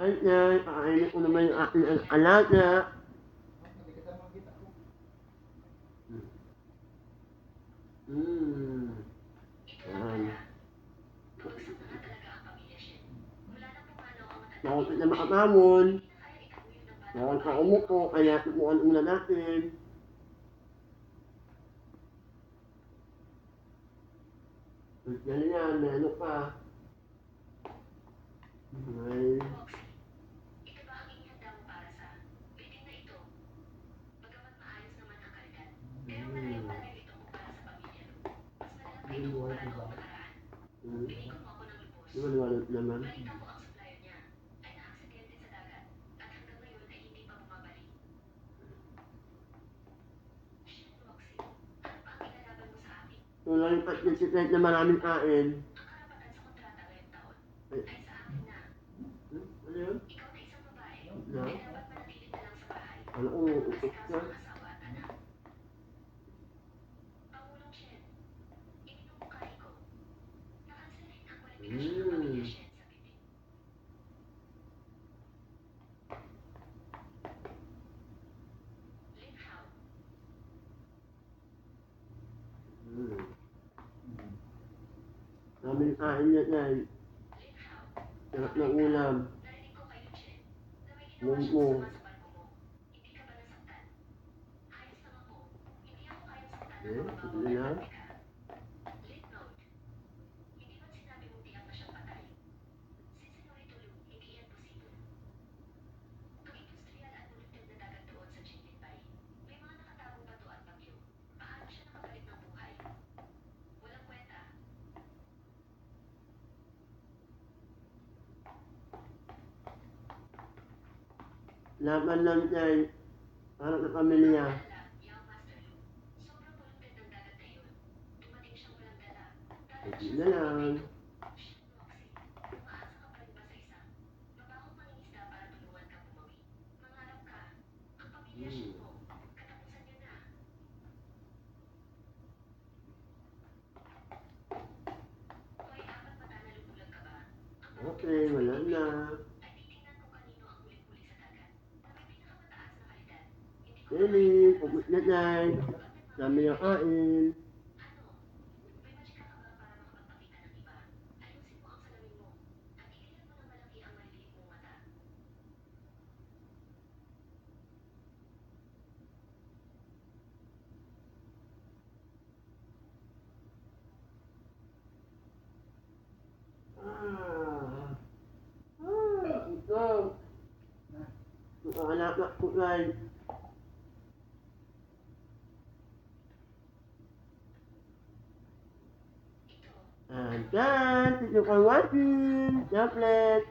Ay, Nay, kakainin ko naman yung aking alaga. Hmm. Yan. Nakapit na makatamon. Nakakaumuko, kaya tubukan muna natin. Yan yan, may ano pa. May... Liwanag naman. Tulad yung pag-nagsiset na maraming kain. Ay. Ano yun? Na? Ano ko, utok ka? Daming kain niya yan. Sarap ng ulam. Munggo. Ito na. Laban lang yan. Para sa pamilya. Ito na lang. Okay, wala na. Really, pagod na dyan. Dami yung kain. Ito. Nakaalakak ko guys. And done. Thank you for watching. God bless.